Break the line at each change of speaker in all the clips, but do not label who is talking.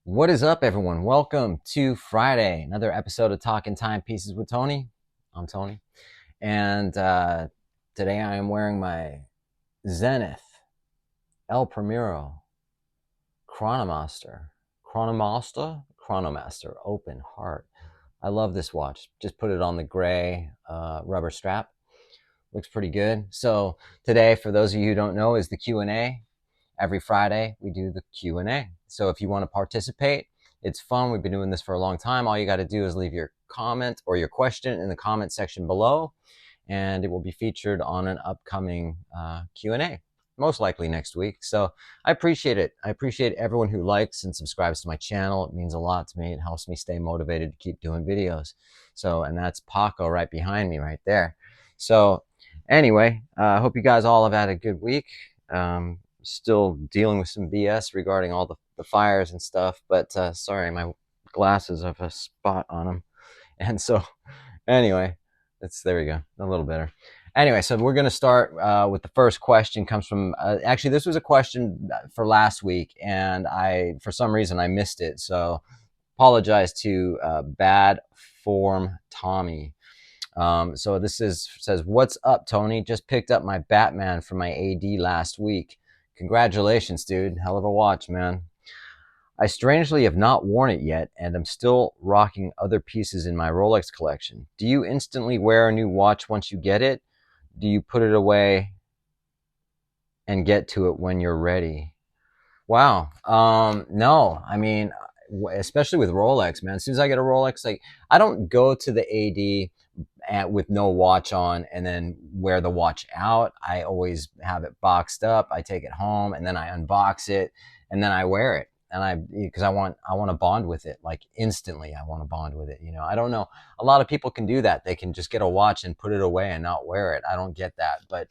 What is up, everyone? Welcome to Friday, another episode of Talking Timepieces with Tony. I'm Tony, and today I am wearing my Zenith El Primero Chronomaster Open Heart. I love this watch. Just put it on the gray rubber strap. Looks pretty good. So today, for those of you who don't know, is the Q&A. Every Friday we do the Q&A. So if you want to participate, it's fun. We've been doing this for a long time. All you got to do is leave your comment or your question in the comment section below, and it will be featured on an upcoming Q&A, most likely next week. So I appreciate it. I appreciate everyone who likes and subscribes to my channel. It means a lot to me. It helps me stay motivated to keep doing videos. So, and that's Paco right behind me right there. So anyway, I hope you guys all have had a good week. Still dealing with some BS regarding all the fires and stuff, but sorry, my glasses have a spot on them. And so anyway, there we go, a little better. Anyway, so we're going to start with the first question. Comes from actually, this was a question for last week, and for some reason I missed it, so apologize to Bad Form Tommy. So this says, "What's up, Tony? Just picked up my Batman from my AD last week. Congratulations, dude. Hell of a watch, man. I strangely have not worn it yet, and I'm still rocking other pieces in my Rolex collection. Do you instantly wear a new watch once you get it? Do you put it away and get to it when you're ready?" Wow. No, I mean, especially with Rolex, man. As soon as I get a Rolex, like, I don't go to the AD with no watch on and then wear the watch out. I always have it boxed up. I take it home and then I unbox it and then I wear it. And because I want to bond with it, like, instantly. I want to bond with it. I don't know. A lot of people can do that. They can just get a watch and put it away and not wear it. I don't get that. But,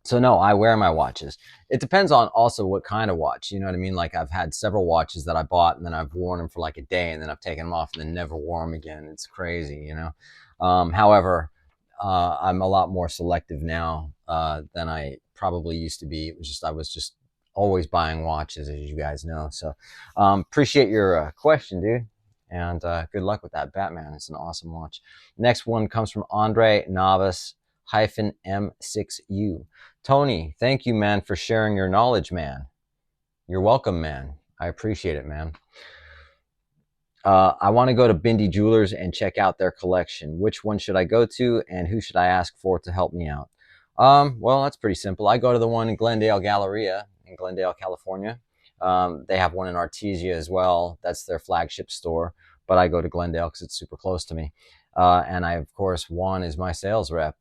so no, I wear my watches. It depends on also what kind of watch, you know what I mean? Like, I've had several watches that I bought and then I've worn them for like a day and then I've taken them off and then never wore them again. It's crazy. However, I'm a lot more selective now than I probably used to be. I was just always buying watches, as you guys know. So appreciate your question, dude. And good luck with that Batman. It's an awesome watch. Next one comes from Andre Navas M6U. Tony, thank you, man, for sharing your knowledge, man. You're welcome, man. I appreciate it, man. I want to go to Bindi Jewelers and check out their collection. Which one should I go to, and who should I ask for to help me out? Well, that's pretty simple. I go to the one in Glendale Galleria in Glendale, California. They have one in Artesia as well. That's their flagship store. But I go to Glendale because it's super close to me. And of course, Juan is my sales rep.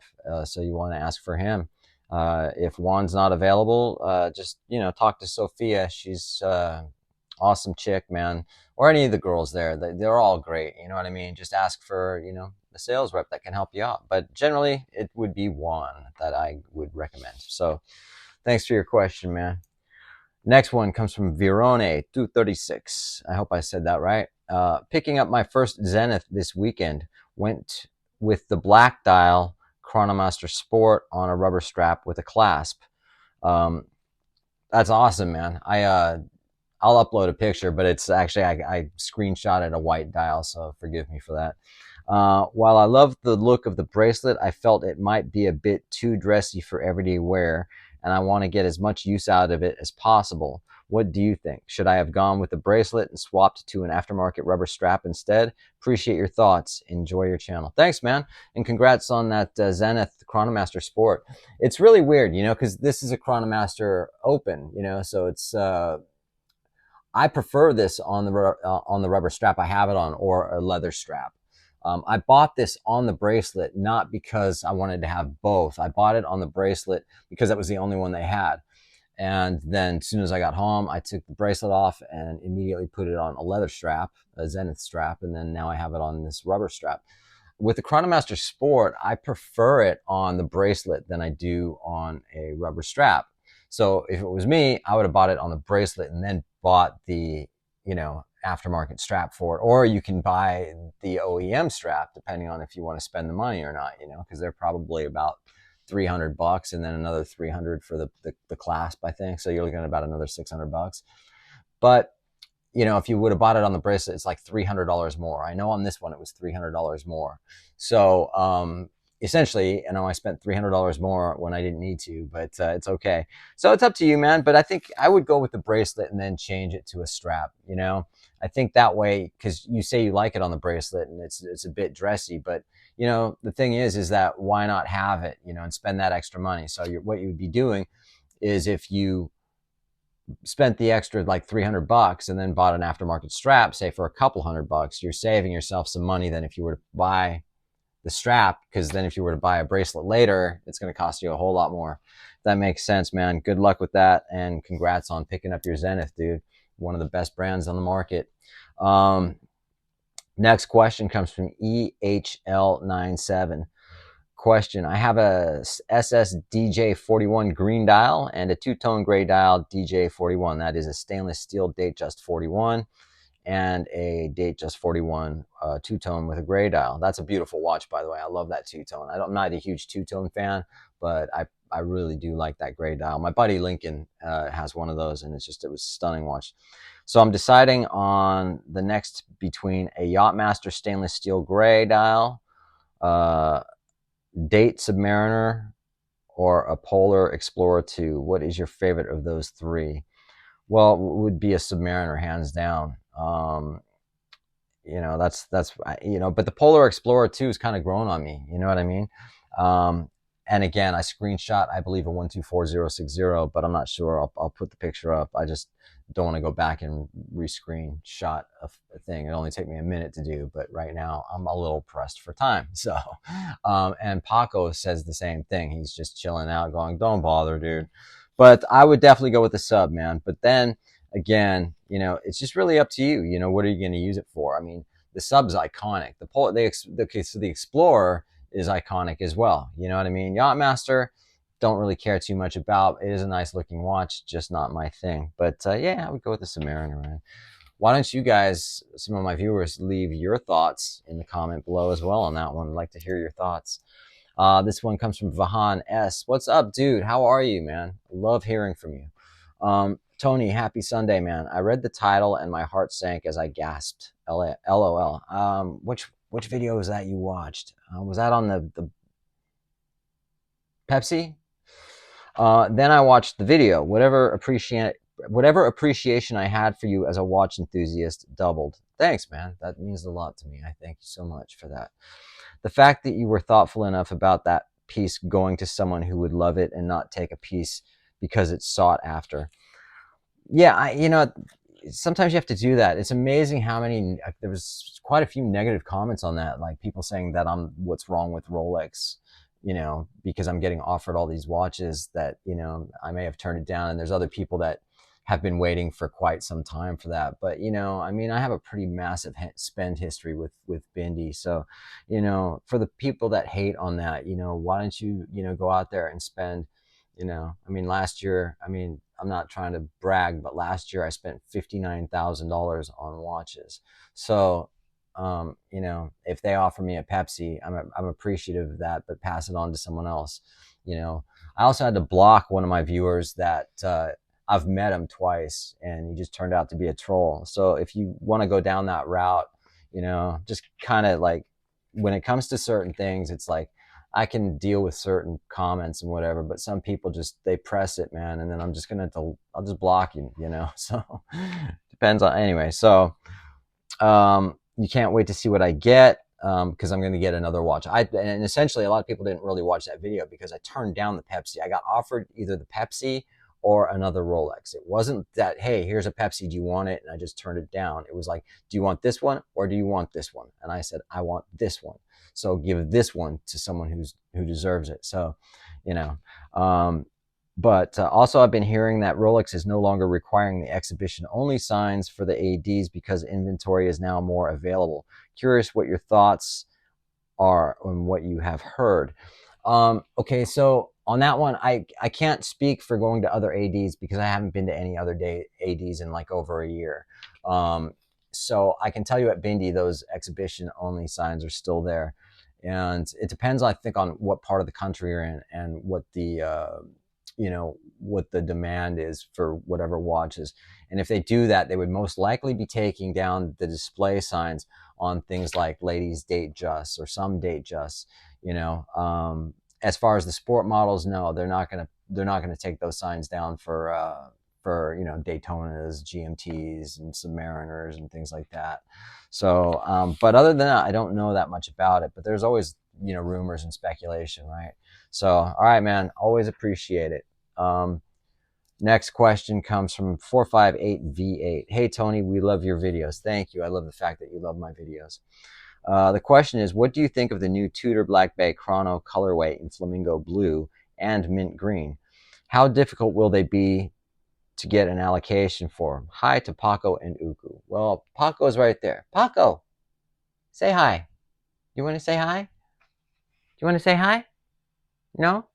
So you want to ask for him. If Juan's not available, just, talk to Sophia. She's awesome chick, man. Or any of the girls there. They're all great. You know what I mean? Just ask for, the sales rep that can help you out. But generally, it would be Juan that I would recommend. So thanks for your question, man. Next one comes from Virone236. I hope I said that right. Picking up my first Zenith this weekend. Went with the black dial Chronomaster Sport on a rubber strap with a clasp. That's awesome, man. I'll upload a picture, but it's actually, I screenshotted a white dial, so forgive me for that. While I love the look of the bracelet, I felt it might be a bit too dressy for everyday wear, and I want to get as much use out of it as possible. What do you think? Should I have gone with the bracelet and swapped to an aftermarket rubber strap instead? Appreciate your thoughts. Enjoy your channel. Thanks, man. And congrats on that Zenith Chronomaster Sport. It's really weird, because this is a Chronomaster Open, so it's... I prefer this on the rubber strap I have it on, or a leather strap. I bought this on the bracelet not because I wanted to have both. I bought it on the bracelet because that was the only one they had. And then as soon as I got home, I took the bracelet off and immediately put it on a leather strap, a Zenith strap, and then now I have it on this rubber strap. With the Chronomaster Sport, I prefer it on the bracelet than I do on a rubber strap. So if it was me, I would have bought it on the bracelet and then bought the, aftermarket strap for it. Or you can buy the OEM strap, depending on if you want to spend the money or not, because they're probably about $300 and then another $300 for the clasp, I think. So you're looking at about another $600. But you know, if you would have bought it on the bracelet, it's like $300 more. I know on this one it was $300 more. So essentially, you know, I spent $300 more when I didn't need to, but it's okay. So it's up to you, man. But I think I would go with the bracelet and then change it to a strap. You know, I think that way, because you say you like it on the bracelet and it's a bit dressy, but you know, the thing is that why not have it, you know, and spend that extra money? So what you would be doing is if you spent the extra like $300 and then bought an aftermarket strap, say for a couple $100, you're saving yourself some money than if you were to buy the strap, because then if you were to buy a bracelet later, it's going to cost you a whole lot more. That makes sense, man. Good luck with that, and congrats on picking up your Zenith, dude. One of the best brands on the market. Next question comes from EHL97. Question: I have a SS DJ41 green dial and a two-tone gray dial DJ41. That is a stainless steel Datejust 41 and a Datejust 41 two-tone with a gray dial. That's a beautiful watch, by the way. I love that two-tone. I'm not a huge two-tone fan, but I really do like that gray dial. My buddy Lincoln has one of those, and it was a stunning watch. So I'm deciding on the next between a Yachtmaster stainless steel gray dial, Date Submariner, or a Polar Explorer 2. What is your favorite of those three? Well, it would be a Submariner, hands down. You know, that's you know, but the Polar Explorer 2 is kind of grown on me. You know what I mean? And again, I screenshot, I believe, a 124060, but I'm not sure. I'll put the picture up. I just don't want to go back and re-screenshot a thing. It'll only take me a minute to do, but right now I'm a little pressed for time. So, and Paco says the same thing. He's just chilling out going, don't bother, dude. But I would definitely go with the sub, man. But then again, you know, it's just really up to you. You know, what are you going to use it for? I mean, the sub's iconic. The Explorer is iconic as well. You know what I mean? Yachtmaster, don't really care too much about. It is a nice looking watch, just not my thing. But yeah, I would go with the Submariner, man. Why don't you guys, some of my viewers, leave your thoughts in the comment below as well on that one. I'd like to hear your thoughts. This one comes from Vahan S. What's up, dude? How are you, man? Love hearing from you. Tony, happy Sunday, man. I read the title and my heart sank as I gasped. LOL. Which video was that you watched? Was that on the Pepsi? Then I watched the video. Whatever appreciation I had for you as a watch enthusiast doubled. Thanks, man. That means a lot to me. I thank you so much for that. The fact that you were thoughtful enough about that piece going to someone who would love it and not take a piece because it's sought after. Yeah, you know, sometimes you have to do that. It's amazing how many, there was quite a few negative comments on that, like people saying that what's wrong with Rolex, you know, because I'm getting offered all these watches that, you know, I may have turned it down, and there's other people that have been waiting for quite some time for that. But, you know, I mean, I have a pretty massive spend history with Bindi. So, you know, for the people that hate on that, you know, why don't you, you know, go out there and spend, you know, I mean, last year, I mean, I'm not trying to brag, but last year I spent $59,000 on watches. So, you know, if they offer me a Pepsi, I'm appreciative of that, but pass it on to someone else. You know, I also had to block one of my viewers that I've met him twice, and he just turned out to be a troll. So if you want to go down that route, you know, just kind of like, when it comes to certain things, it's like, I can deal with certain comments and whatever, but some people just, they press it, man. And then I'm just I'll just block you, you know? So depends on, anyway. So, you can't wait to see what I get, because I'm going to get another watch. And essentially a lot of people didn't really watch that video because I turned down the Pepsi. I got offered either the Pepsi or another Rolex. It wasn't that, hey, here's a Pepsi, do you want it? And I just turned it down. It was like, do you want this one or do you want this one? And I said, I want this one. So give this one to someone who deserves it. So, you know, but also I've been hearing that Rolex is no longer requiring the exhibition only signs for the ADs because inventory is now more available. Curious what your thoughts are on what you have heard. Okay, so on that one, I can't speak for going to other ADs because I haven't been to any other ADs in like over a year. So I can tell you at Bindi, those exhibition only signs are still there. And it depends, I think, on what part of the country you're in and what the what the demand is for whatever watches. And if they do that, they would most likely be taking down the display signs on things like ladies date just or some date just. As far as the sport models, no, they're not gonna take those signs down for Daytonas, GMTs, and Submariners and things like that. So, but other than that, I don't know that much about it. But there's always rumors and speculation, right? So, all right, man, always appreciate it. Next question comes from 458V8. Hey, Tony, we love your videos. Thank you. I love the fact that you love my videos. The question is, what do you think of the new Tudor Black Bay Chrono colorway in Flamingo Blue and Mint Green? How difficult will they be to get an allocation for? Hi to Paco and Uku. Well, Paco's right there. Paco, say hi. You want to say hi? Do you want to say hi? No?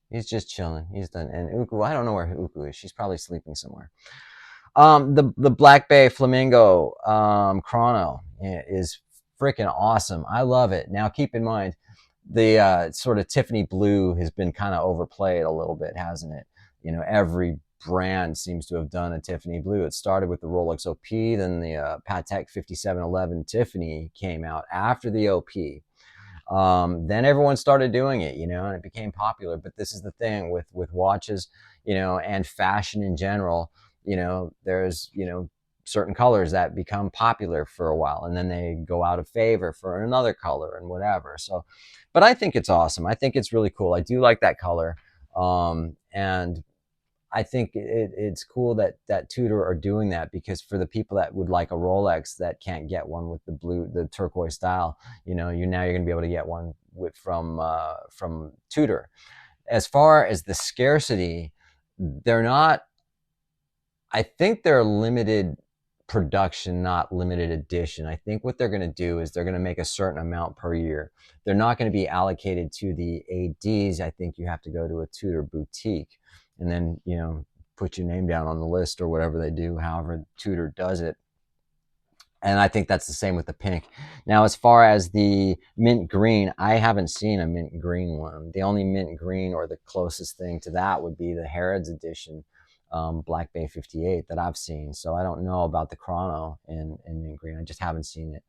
He's just chilling. He's done. And Uku, I don't know where Uku is. She's probably sleeping somewhere. The Black Bay Flamingo Chrono is freaking awesome. I love it. Now, keep in mind, the sort of Tiffany blue has been kind of overplayed a little bit, hasn't it? Every brand seems to have done a Tiffany blue. It started with the Rolex OP, then the Patek 5711 Tiffany came out after the OP. Then everyone started doing it, and it became popular. But this is the thing with watches, and fashion in general. There's certain colors that become popular for a while, and then they go out of favor for another color and whatever. So, but I think it's awesome. I think it's really cool. I do like that color, and I think it's cool that Tudor are doing that, because for the people that would like a Rolex that can't get one with the turquoise style, you're going to be able to get one from Tudor. As far as the scarcity, they're not. I think they're limited production, not limited edition. I think what they're going to do is they're going to make a certain amount per year. They're not going to be allocated to the ADs. I think you have to go to a Tudor boutique and then, put your name down on the list or whatever they do, however Tudor does it. And I think that's the same with the pink. Now, as far as the mint green, I haven't seen a mint green one. The only mint green or the closest thing to that would be the Harrods edition, Black Bay 58 that I've seen. So I don't know about the Chrono in mint green. I just haven't seen it.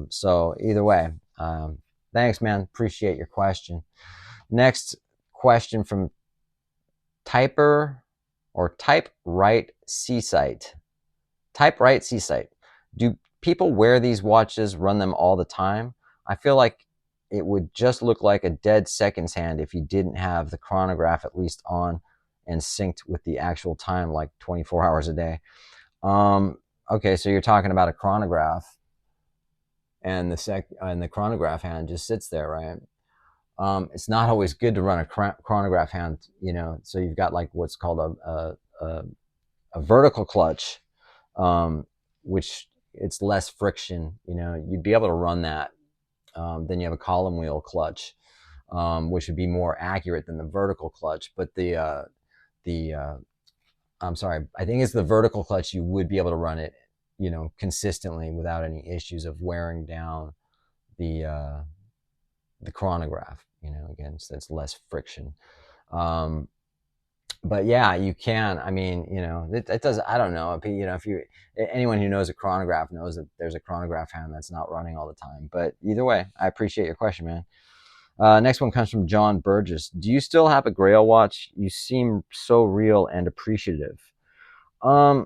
So either way, thanks, man. Appreciate your question. Next question from Type Right Seasite. Type Right Seasite. Do people wear these watches, run them all the time? I feel like it would just look like a dead seconds hand if you didn't have the chronograph at least on and synced with the actual time, like 24 hours a day. Okay, so you're talking about a chronograph, and the chronograph hand just sits there, right? It's not always good to run a chronograph hand, so you've got like what's called a vertical clutch, which it's less friction. You'd be able to run that. Then you have a column wheel clutch, which would be more accurate than the vertical clutch. But I'm sorry, I think it's the vertical clutch. You would be able to run it, consistently without any issues of wearing down the chronograph. Again, so it's less friction. But yeah, you can. I mean, it does. I don't know. If anyone who knows a chronograph knows that there's a chronograph hand that's not running all the time. But either way, I appreciate your question, man. Next one comes from John Burgess. Do you still have a Grail watch? You seem so real and appreciative. Yeah,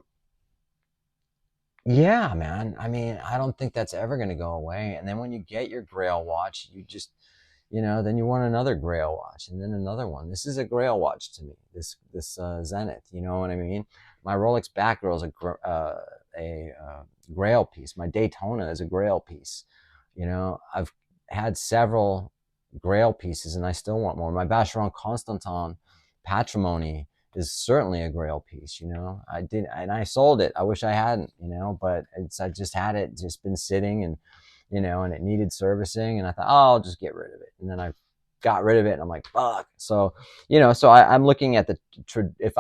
man. I mean, I don't think that's ever going to go away. And then when you get your Grail watch, you just then you want another Grail watch, and then another one. This is a Grail watch to me. This Zenith, you know what I mean? My Rolex Batgirl is a Grail piece. My Daytona is a Grail piece. I've had several Grail pieces, and I still want more. My Vacheron Constantin Patrimony is certainly a Grail piece. I did, and I sold it. I wish I hadn't. But I just had it, just been sitting and. And it needed servicing, and I thought, oh, I'll just get rid of it. And then I got rid of it, and I'm like, fuck. So, so I'm looking at if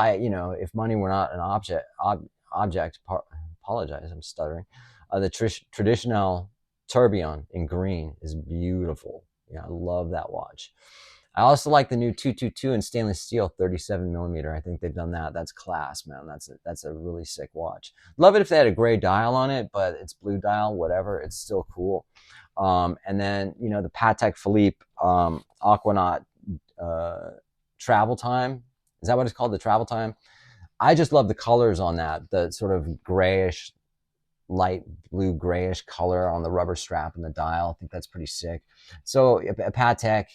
money were not an object, apologize, I'm stuttering. The traditional tourbillon in green is beautiful. I love that watch. I also like the new 222 in stainless steel 37 millimeter. I think they've done that. That's class, man. That's a really sick watch. Love it if they had a gray dial on it, but it's blue dial, whatever. It's still cool. And then, you know, the Patek Philippe Aquanaut travel time. Is that what it's called? The travel time? I just love the colors on that. The sort of grayish, light blue grayish color on the rubber strap and the dial. I think that's pretty sick. So a Patek,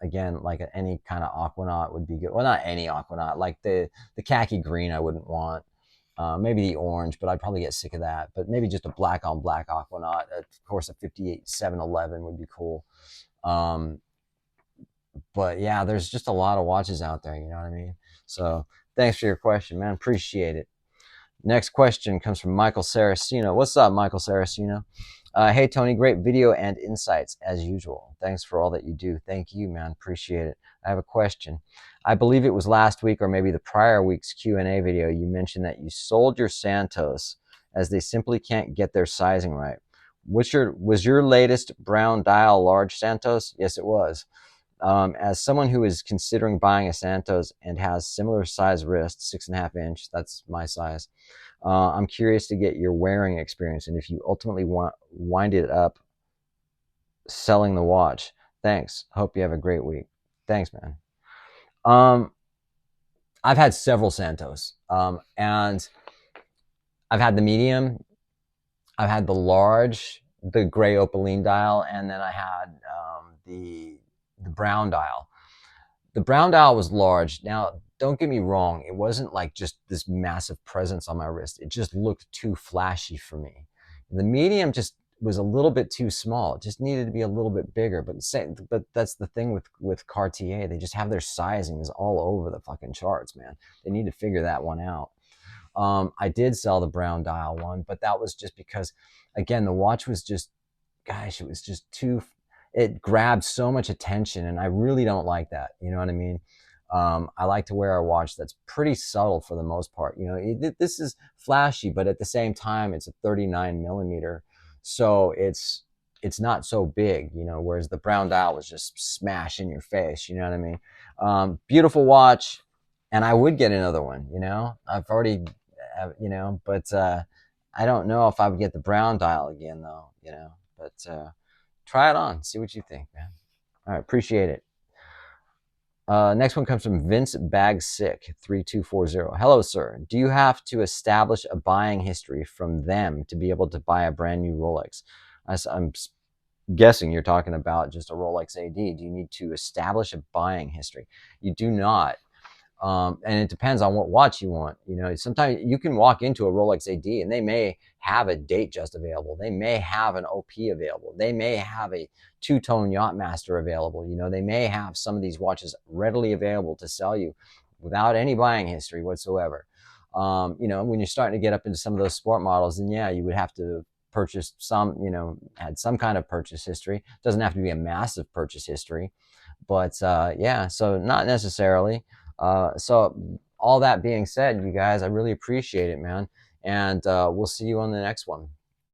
again, like any kind of Aquanaut would be good. Well, not any Aquanaut, like the khaki green I wouldn't want. Maybe the orange, but I'd probably get sick of that. But maybe just a black on black Aquanaut. Of course, a 58 711 would be cool. But yeah, there's just a lot of watches out there, you know what I mean? So thanks for your question, man. Appreciate it. Next question comes from Michael Saraceno. What's up, Michael Saraceno? Hey, Tony, great video and insights as usual. Thanks for all that you do. Thank you, man. Appreciate it. I have a question. I believe it was last week or maybe the prior week's Q&A video. You mentioned that you sold your Santos as they simply can't get their sizing right. Was your latest brown dial large Santos? Yes, it was. As someone who is considering buying a Santos and has similar size wrist, 6.5 inch, that's my size, I'm curious to get your wearing experience and if you ultimately wind it up selling the watch. Thanks. Hope you have a great week. Thanks, man. I've had several Santos, and I've had the medium, I've had the large, the gray opaline dial, and then I had the brown dial. The brown dial was large. Now, don't get me wrong. It wasn't like just this massive presence on my wrist. It just looked too flashy for me. The medium just was a little bit too small. It just needed to be a little bit bigger. But that's the thing with Cartier. They just have their sizings all over the fucking charts, man. They need to figure that one out. I did sell the brown dial one, but that was just because, again, the watch was just, gosh, it was just too, it grabbed so much attention, and I really don't like that. You know what I mean? I like to wear a watch that's pretty subtle for the most part. You know, this is flashy, but at the same time, it's a 39 millimeter, so it's not so big. You know, whereas the brown dial was just smash in your face. You know what I mean? Beautiful watch, and I would get another one. You know, I've already, you know, but I don't know if I would get the brown dial again though. You know, but. Try it on. See what you think, man. All right. Appreciate it. Next one comes from Vince Bagsick 3240. Hello, sir. Do you have to establish a buying history from them to be able to buy a brand new Rolex? I'm guessing you're talking about just a Rolex AD. Do you need to establish a buying history? You do not. And it depends on what watch you want. You know, sometimes you can walk into a Rolex AD and they may have a Datejust available. They may have an OP available. They may have a two-tone Yachtmaster available. You know, they may have some of these watches readily available to sell you without any buying history whatsoever. You know, when you're starting to get up into some of those sport models, then yeah, you would have to purchase some, you know, had some kind of purchase history. It doesn't have to be a massive purchase history, but yeah, so not necessarily. So all that being said, you guys, I really appreciate it, man. And we'll see you on the next one.